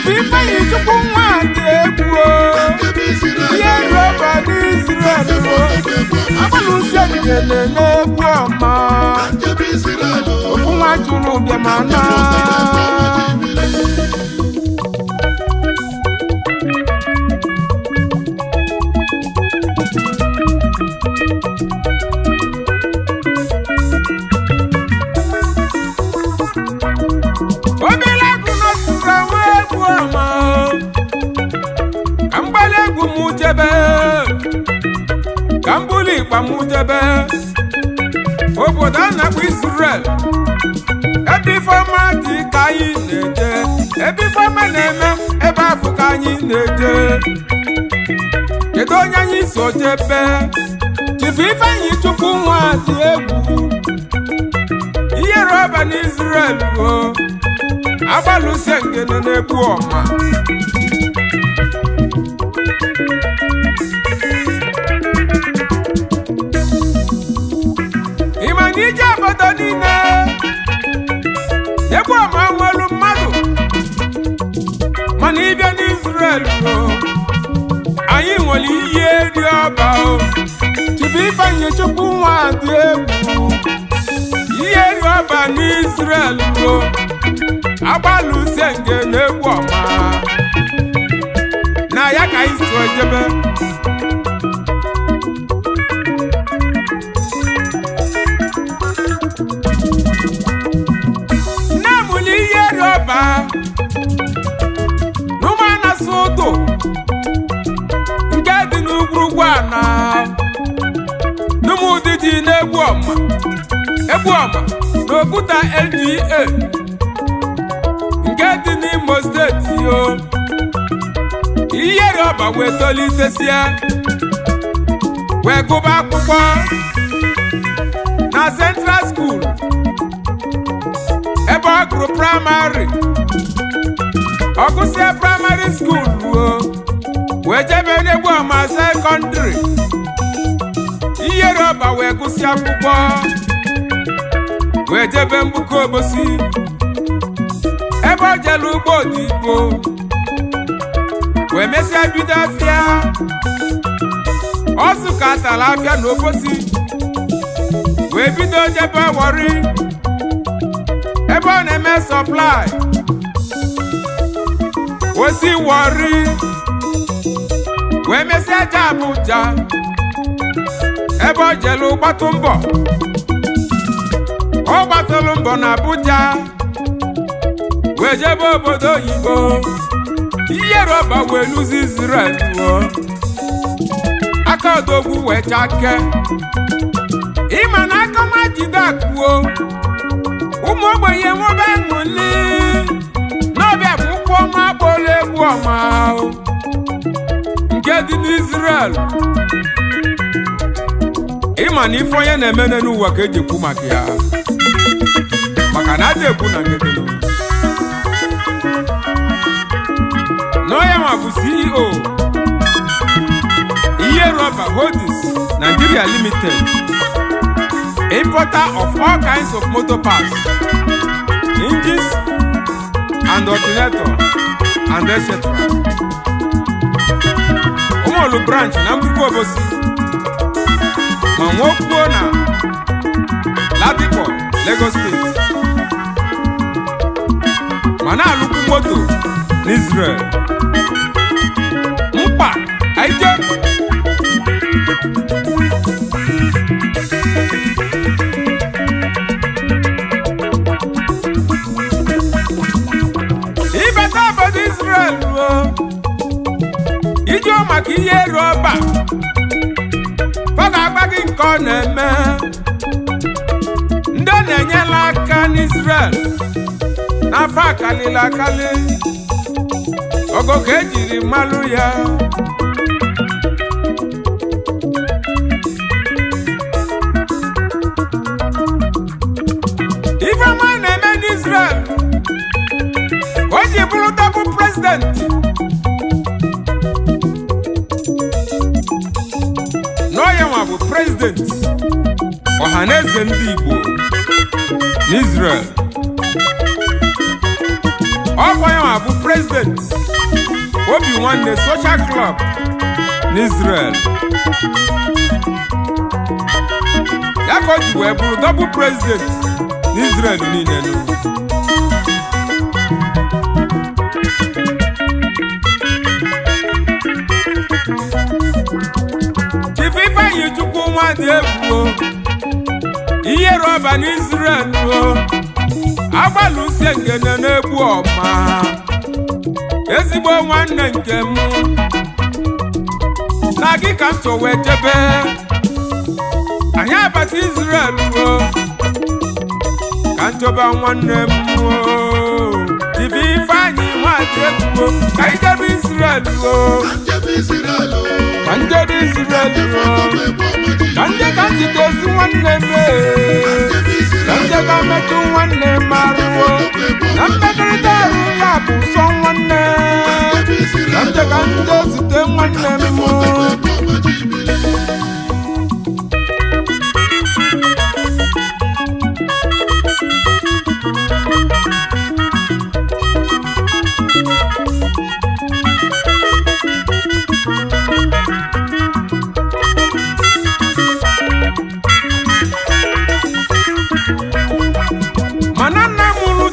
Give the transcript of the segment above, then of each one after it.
Ifeanyi Chukwu nwa dị egwu ihe rọba n'Israel agbalụsie ngene n'egwu ọma ofu nwa jụrụ bịamana Kambuli Pamutebe obodo na-akpọ Israel ebe ifeọma dị ka anyị na-eje ebe ifeọma na-eme ebe afọ ka anyị na-eje kedu onye anyị so jebe Chief Ifeanyi Chukwu nwa dị egwu ihe rọba n'Israel agbalụsie ngene na-egbu ọma ije obodo niile egwu ọma nwelu mmadụ mana ịbịa n'Israel anyị nwere ihe eri ọba Chief Ifeanyi Chukwu nwa dị egwu ihe eri ọba n'Israel agbalụsie ngene egwu ọma na ya ka anyị so jebe n'ụmụana sodo nke dị n'ugwurugwu ana n'ụmụdịdị n'egwu ọma n'Oguta LGA nke dị n'Imo steeti ihe rọba wee tolitesie wee gụba akwụkwọ na Central School ebe ọ gụrụ praịmarị ọgụsie praịmarị skuul wee jebe n'egwu ọma sekọndịrị ihe rọba wee gụsịa akwụkwọ wee jebe Mgbuka Obosi ebe ọ jere ugbo odibo wee mesịa bido afịa ọ zụkatara afịa n'Obosi wee bido jebe Warri ebe ọ na-eme supply osi Warri wee mesịa je Abuja ebe ọ jelu gbatụ mbọ ọ gbatụrụ mbọ na Abuja wee jebe obodo oyibo ihe rọba wee lụzi Israel aka odogwu wee chake ịma na aka ma jide akụo ụmụ ogbenye nwobe ṅụli n'ọbịa bụ ụkwụ ọma kpọrọ egwu ọma nke dị n'Israel ịma na ife onye na-emene n'ụwa ka eji ekwu maka ya maka na adị ekwu na nkete n'ọya nwa bụ CEO ihe rọba Holdings Nigeria Limited, importer of all kinds of motor parts, engines and alternator and etc. Ụmụolu branch na Mgbuka Obosi ma nwokwuo na Ladipo, Lagos State ma na-alụkwu moto n'Israel mkpa aije ibeta obodo Israel ije maka ihe rọba ọ ga-agba gị nke ọ na-eme ndị na-enyela aka n'Israel n'afọ akalịla akali ogo ka ejiri mmalụ ya ifeọma na-eme n'Israel o ji bụrụ double president n'ọyanwa bụ president ọhaneze ndị Igbo n'Israel ọkwa ya bụ president Obi Nwanne Social Club n'Israel ya ka o ji wee bụrụ double president n'Israel niile Chief Ifeanyi Chukwu Nwadegwu ihe rọba n'Israel agbalụsie ngene na-egbu ọma ezigbo nwanne nke m na gị ka m so wee jebe anyị abata Israel ka nchọba nwanne m Chief Ifeanyi Nwadegwu ka anyị jebe Israel ka njebe Israel ka nje ka njitezi nwanne m ka nje ka metụ nwanne m arụwo na mmekọrịta arụ ya bụ sọ nwanne ka nje ka nje zute nwanne m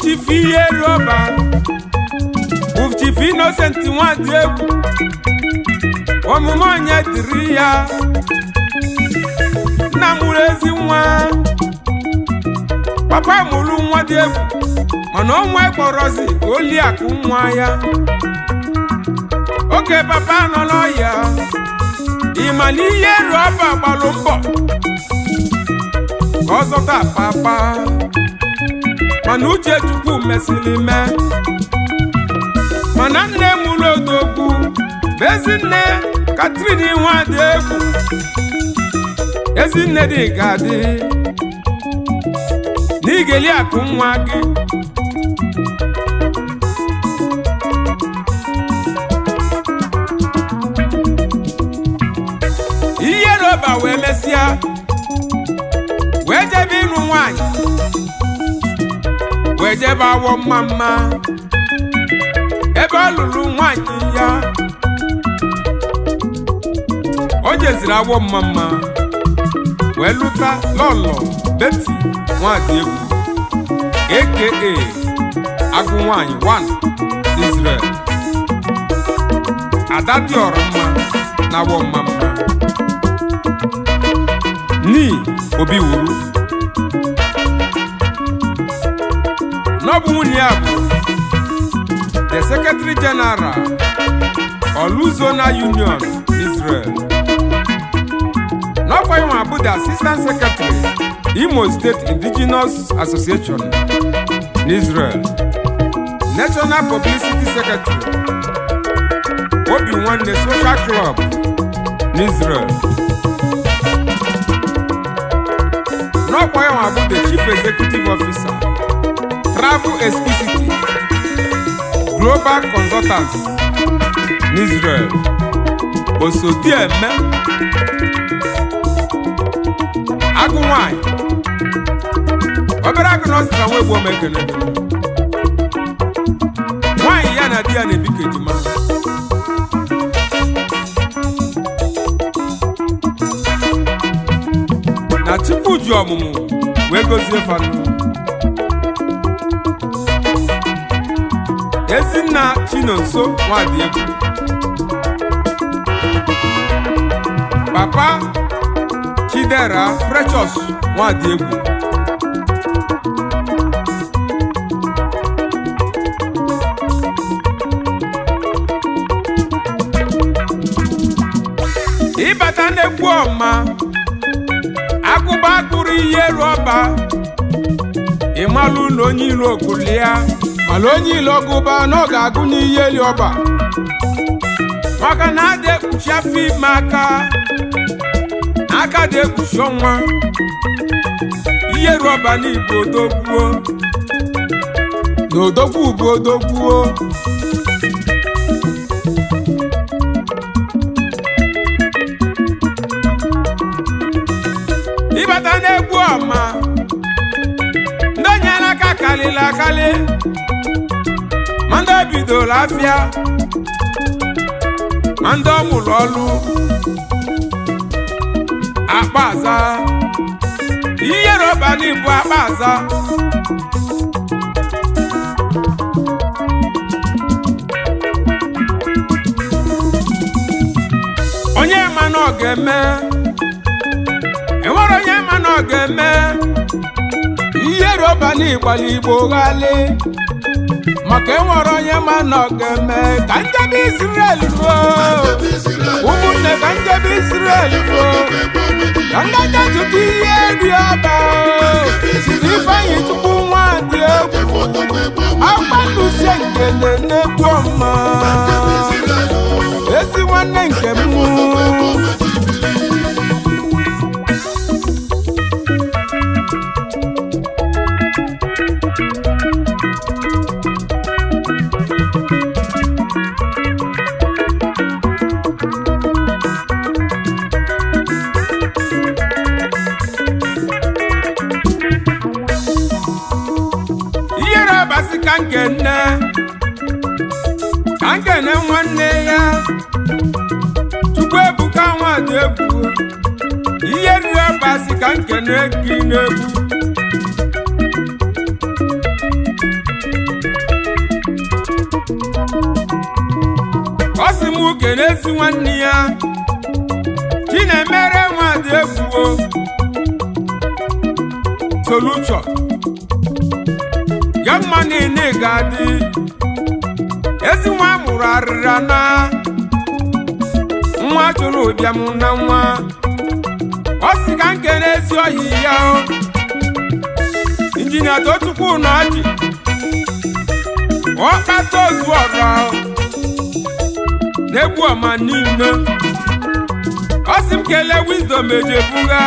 Chief ihe rọba bụ Chief Innocent Nwadegwu omume onye dịrị ya nna mụrụ ezi nwa papa mụrụ Nwadegwu mana ọnwa kpọrọzi Oliakụ nwa ya oge papa nọ n'ọya ịmana ihe rọba gbalụ mbọ ka ọ zọta papa mana uche Chukwu mesịrị mee mana nne mụrụ odogwu bụ ezinne Catherine Nwadegwu ezinne dị ga-adị n'igeli akụ nwa gị ihe rọba wee mesịa wee jebe ịnụ nwanyị wee jebe awọ mma ebe ọ lụrụ nwanyị ya o jeziri awọ mma wee lụta lọlọ Betty Nwadegwu aka agụ nwanyị 1 Israel ada dị ọrụ mma na awọ mma ni obi wuru n'ọbụ nwunye ya bụ the Secretary General Oluzona Union Israel n'ọkwa ya bụ the Assistant Secretary Imo State Indigenous Association n'Israel National Publicity Secretary Obi Nwanne Social Club n'Israel n'ọkwa ya bụ the Chief Executive Officer Travel Exclusivity Global Consultants n'Israel Osodieme agụ nwanyị obere agụ nọsịra nwa egbo omekene nwanyị ya na di ya na-ebikọ ejima na Chukwu ji ọmụmụ wee gozie fanụ Ezinna Chinonso Nwadegwu Papa Chidera Precious Nwadegwu ịbata n'egwu ọma akụba akụrụ ihe rọba ịmalụ na onye ilo ogulia mana onye ilo ọgụba na ọ ga-agụ n'ihe eli ọba maka na ada ekpuchi afọ ime aka dị ekpuchi ọnwa ihe rọba n'Igbo odogwuo na odogwu bụ odogwuo ịbata n'egwu ọma ndị nyere aka kalịla akali ma bidoro afịa ma ndị ọ mụrụ ọrụ akpa aza ihe rọba n'ịbụ akpa aza onye ma na ọ ga-eme enwere onye ma na ọ ga-eme ihe rọba n'ịgbala Igbo ghali maka enwere onye ma na ọ ga-eme ka njebe Israel ruo ụmụnne ka njebe Israel ruo ka ngaja zụta ihe ri ọba siri Ifeanyi Chukwu nwa dị egwu agbalusie nke na-enegbu ọma ezi nwanne nke m ka nkene nwanne ya Chukwuebuka nwa dị egwu ihe riri ọbasi ka nkene gị n'egwu ọ sị m kene ezi nwanne ya Chinemere nwa dị egwu Solution young man in Negadi ezi nwa mụrụ arịra na nwa chụrụ ụbịam na nwa ọ sị ka nkene ezi ohi ya Injinia Tochukwu na ọjị ọkpata ozu ọra n'egwu ọma niile ọ sị m kelee Wisdom Ejebuga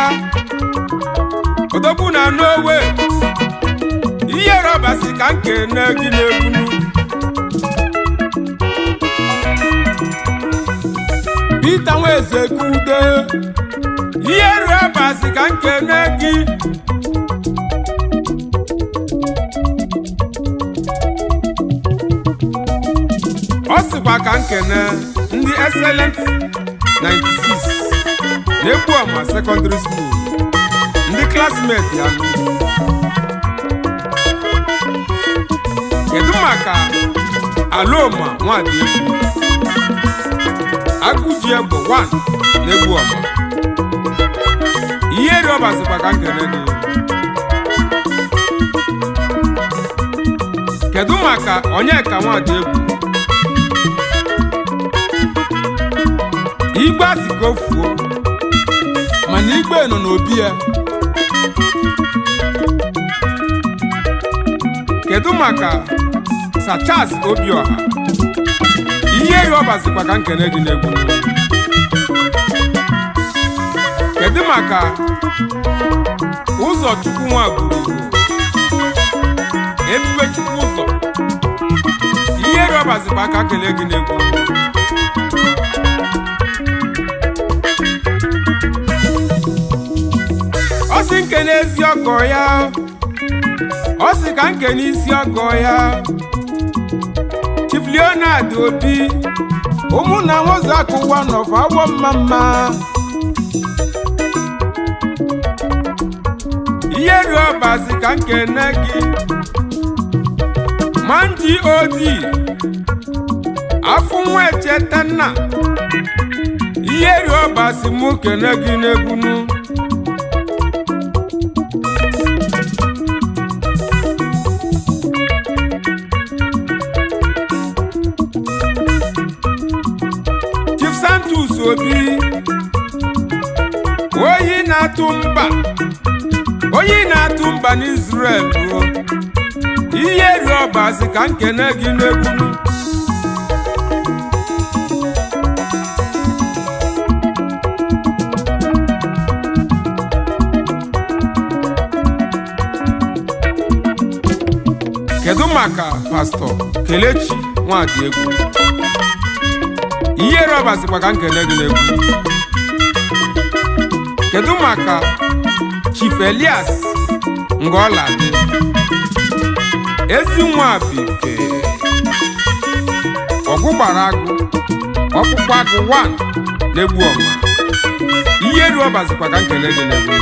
odogwu na n'owe ihe rọba si ka nkene gị n'egwunu Peter Nwezekude ihe rọba si ka nkene gị ọ sịkwa ka nkene ndị Excellent 96 n'Egwu Ọma Secondary School ndị classmate ya kedu maka Aloma nwadị egwu Agụji Egbo 1 n'Egwu Ọma ihe rọba sịkwa ka nkene gị kedu maka Onyeka nwadị egwu igbe asịka ofuo mana igbe nọ n'obi ya kedu maka Sir Charles Obioha ihe rọba sịkwa ka nkene gị n'egwu kedu maka Ụzọchukwu Nwagburu Ebubechukwu ụzọ ihe rọba sịkwa ka nkene gị n'egwu ọ sị nkene ezi ọgọ ya ọ sị ka nkene isi ọgọ ya Chief Leonard Obi ụmụnna nwoke akụwa nọfọ awọ mma ihe rọba sị ka nkene gị Manji Odi afụ nwa Echetanna ihe rọba sị mụ kene gị n'egwunu Obi oyi na-atụ mba n'Israel ihe rọba sị ka nkene gị n'egwunu kedu maka Pastọ Kelechi Nwadị egwu ihe rọba sịkwa ka nkene gị n'egwu kedu maka Chief Elias Ngoladị ezi nwa Abife agụ gbara agụ ọkpụkpụ agụ 1 na-egbu ọma ihe ruo ọbazikwa ka nkele dị n'egwu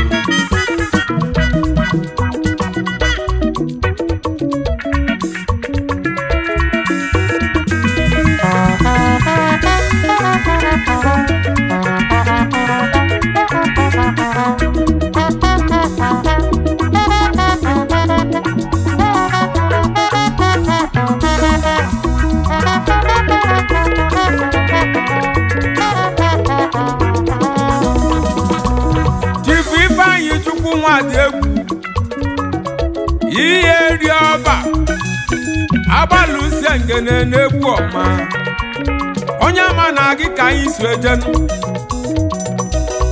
nwadị egwu ihe ri ọba agbalụsie ngene na-egwu ọma onye ama na gị ka anyị si ejenu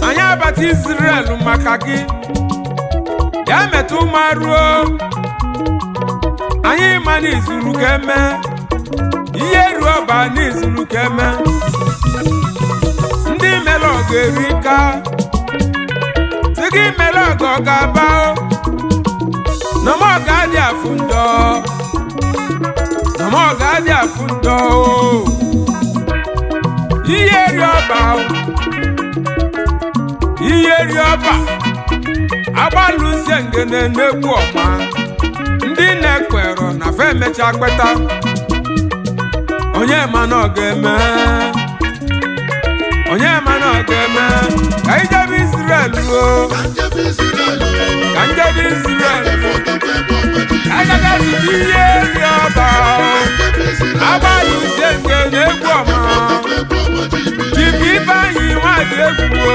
anyị abata Israel maka gị ya metụ maruo anyị ma n'izuru ka eme ihe ri ọba n'izuru ka eme ndị mere ọgụ erika gị mere ọgọ ga-aba nọmọga dị afụ ndọ nọmọga dị afụ ndọ ihe ri ọba agbalụsie ngene na-egwu ọma ndị na-ekwero na fe emecha kpeta onye ma na ọ ga-eme onye ma na ọ ga-eme ka ijebe Israel ka njebe Israel agaga zụta ihe ri ọba agbalụsie nke na-egwu ọma jibi ibe anyị nwadị egwu